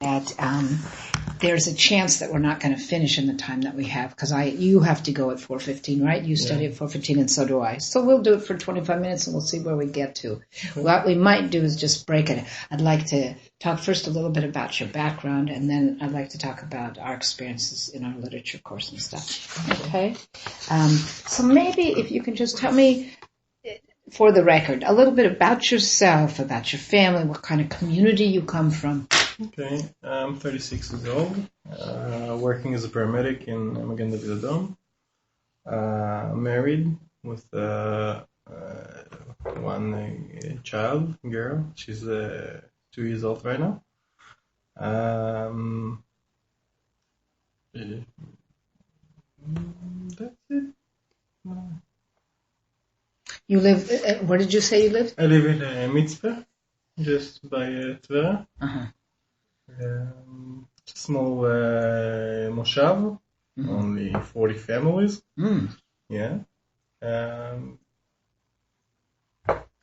that there's a chance that we're not going to finish in the time that we have because you have to go at 4:15, right? You study at 4:15 and so do I. So we'll do it for 25 minutes and we'll see where we get to. Okay. What we might do is just break it. I'd like to talk first a little bit about your background and then I'd like to talk about our experiences in our literature course and stuff. Okay? So maybe if you can just tell me, for the record, a little bit about yourself, about your family, what kind of community you come from. Okay, I'm 36 years old, working as a paramedic in Magen David Adom. Married with one child, girl. She's 2 years old right now. That's it. You live, where did you say you live? I live in Mitzpah, just by Tver. Uh-huh. Small moshav, only 40 families. Yeah.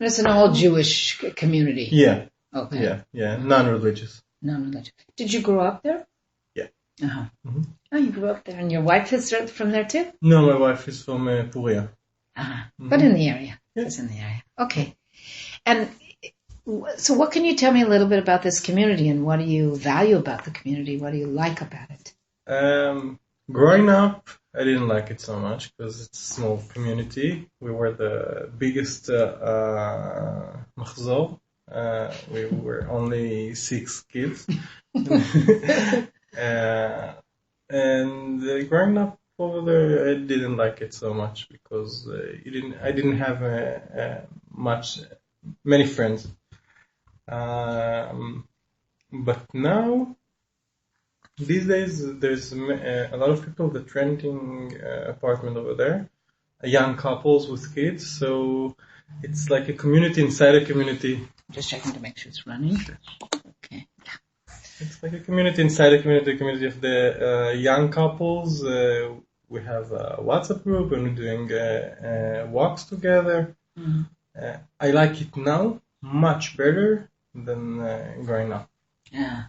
It's an all Jewish community. Yeah. Okay. Yeah. Non-religious. Non-religious. Did you grow up there? Yeah. Uh-huh. Mm-hmm. Oh, you grew up there, and your wife is from there too? No, my wife is from Puria. Uh-huh. Mm-hmm. But in the area. Yeah. It's in the area. Okay. And so what can you tell me a little bit about this community and what do you value about the community? What do you like about it? Growing up, I didn't like it so much because it's a small community. We were the biggest machzor. We were only 6 kids. And growing up over there, I didn't like it so much because I didn't have many friends. But now, these days, there's a lot of people that renting apartment over there, young couples with kids. So it's like a community inside a community. Just checking to make sure it's running. Okay. It's like a community inside a community of the young couples. We have a WhatsApp group and we're doing walks together. Mm-hmm. I like it now much better than growing up. Yeah.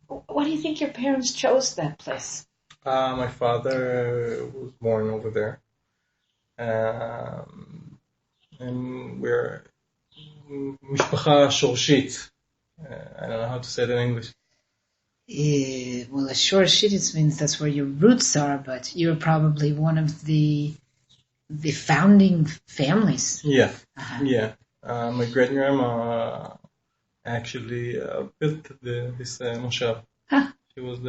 Why do you think your parents chose that place? My father was born over there. And we're mishpacha shorshit. I don't know how to say it in English. Well, a shorshit means that's where your roots are, but you're probably one of the founding families. Yeah. Uh-huh. Yeah. My great-grandma actually built this moshav. Huh. She was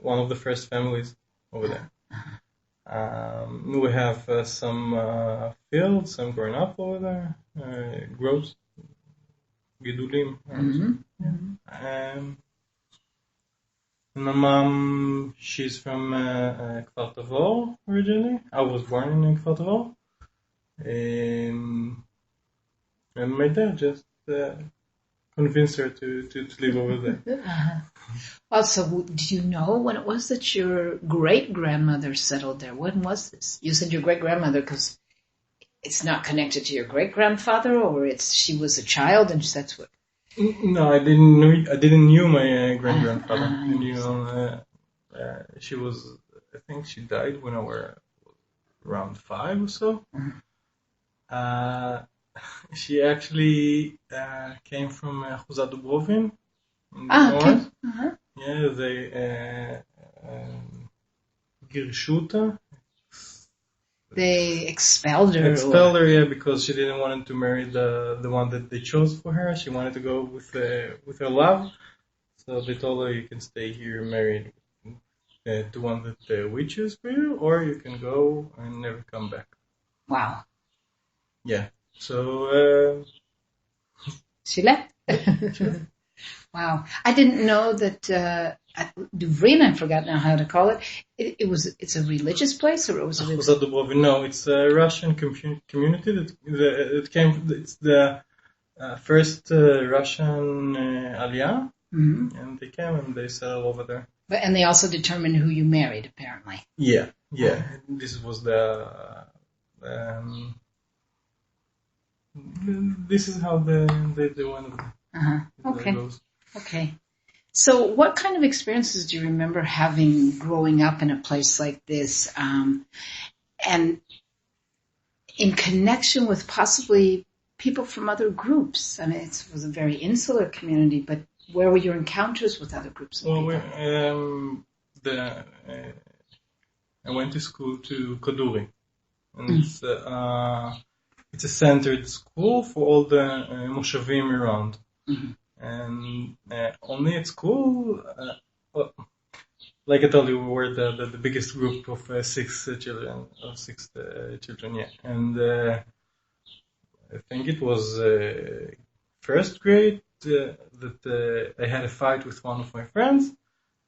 one of the first families over there. We have some fields, some growing up over there, growth, gidulim. Mm-hmm. Yeah. My mom, she's from Kfar Tavor originally. I was born in Kfar Tavor. And my dad just convinced her to live over there. Uh-huh. Well, so do you know when it was that your great-grandmother settled there? When was this? You said your great-grandmother because it's not connected to your great-grandfather, or she was a child and that's what? No, I didn't knew my great-grandfather. I knew she was. I think she died when I was around 5 or so. Uh-huh. She actually came from Achuzat Dubrovin in the north. Okay. Uh-huh. Yeah, they girshuta. They expelled her. Yeah, because she didn't want to marry the one that they chose for her. She wanted to go with her love. So they told her, you can stay here married to one that we choose for you, or you can go and never come back. Wow. Yeah. So she left. Wow. I didn't know that Duvrin, I forgot now how to call it. It's a religious place, or it was a religious? No, it's a Russian community that came. It's the first Russian Aliyah, and they came and they settled over there. And they also determined who you married, apparently. Yeah. This was this is how they went. Uh-huh. Okay. So what kind of experiences do you remember having growing up in a place like this, and in connection with possibly people from other groups? I mean, it was a very insular community, but where were your encounters with other groups of people? I went to school to Kaduri, and it's a centered school for all the moshavim around. Mm-hmm. And only at school, like I told you, we were the biggest group of six children, yeah. And I think it was first grade that I had a fight with one of my friends,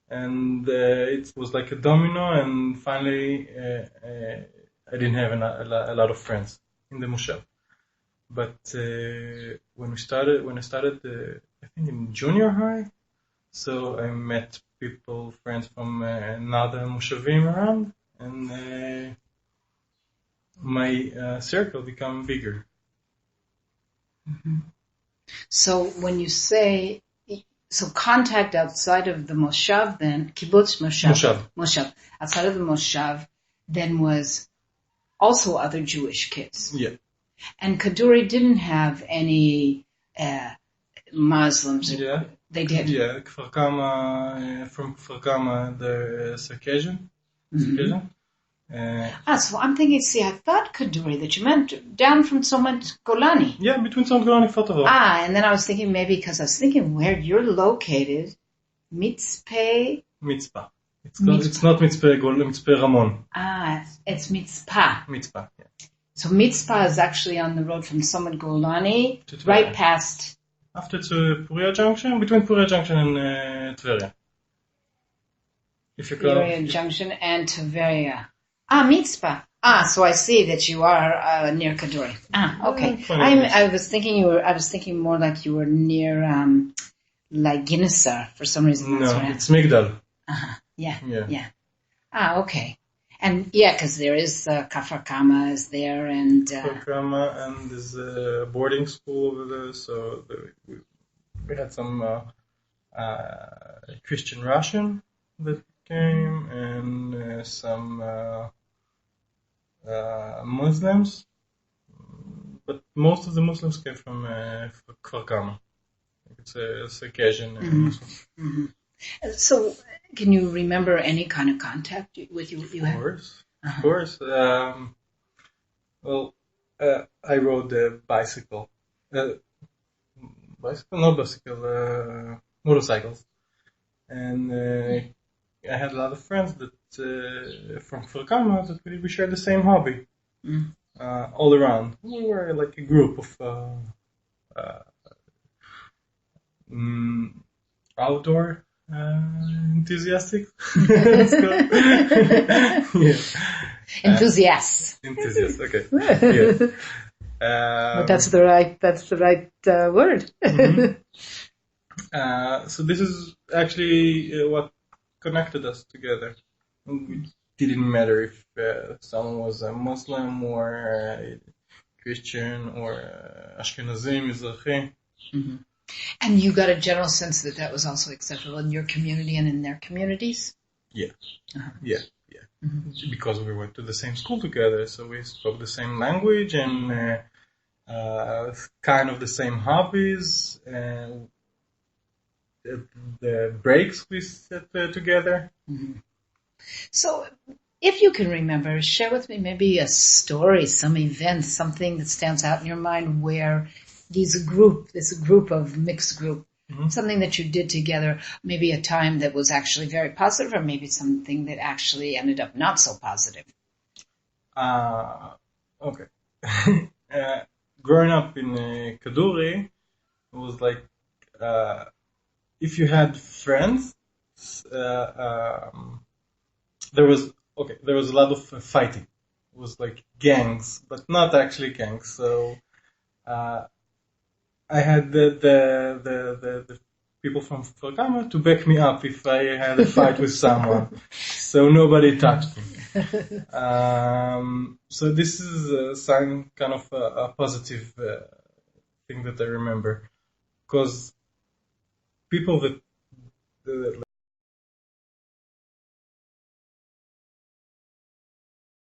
and it was like a domino, and finally I didn't have a lot of friends in the moshav. But when I started, I think in junior high, so I met friends from another moshavim around, and my circle became bigger. Mm-hmm. So when you say, so contact outside of the moshav, then kibbutz moshav, outside of the moshav, then was also other Jewish kids. Yeah. And Kaduri didn't have any Muslims. Yeah. They did. Yeah, Kfar Kama, from Kfar Kama, the Circassian. So I'm thinking, see, I thought Kaduri, that you meant down from Somat Golani. Yeah, between Somat Golani and Fatava. And then I was thinking because I was thinking where you're located, Mitzpeh. Mitzpah. It's not Mitzpeh Golani, Mitzpeh Ramon. It's Mitzpah. Mitzpah, yeah. So Mitzpah is actually on the road from Somat Golani, right past. After Puria Junction, between Puria Junction and Tveria. Puria Junction and Tveria. Mitzpah. So I see that you are near Kaduri. Okay. I was thinking more like you were near like Guinnessar for some reason. No, it's Migdal. Yeah. Okay. And because there is Kfar Kama is there, and Kfar Kama, and there's a boarding school over there. So we had some Christian Russian that came, and some Muslims, but most of the Muslims came from Kfar Kama. It's a Circassian Muslim. Mm-hmm. So, can you remember any kind of contact with you had? Of course. I rode a bicycle. Motorcycles. And I had a lot of friends that from Kfar Kama that we shared the same hobby. All around. We were like a group of outdoor enthusiastic. Enthusiasts. Enthusiasts. Okay. Yeah. But that's the right word. Mm-hmm. So this is actually what connected us together. It didn't matter if someone was a Muslim or Christian or Ashkenazi, Mizrahi. Mm-hmm. And you got a general sense that was also acceptable in your community and in their communities? Yeah. Yeah. Mm-hmm. Because we went to the same school together, so we spoke the same language and kind of the same hobbies. And the breaks we set together. Mm-hmm. So, if you can remember, share with me maybe a story, some event, something that stands out in your mind where this group of mixed group, mm-hmm. something that you did together, maybe a time that was actually very positive, or maybe something that actually ended up not so positive. Okay. Growing up in Kaduri, it was like if you had friends, there was a lot of fighting. It was like gangs, but not actually gangs. So I had the people from Kfar Kama to back me up if I had a fight with someone. So nobody touched me. So this is some kind of a positive thing that I remember, because people that do that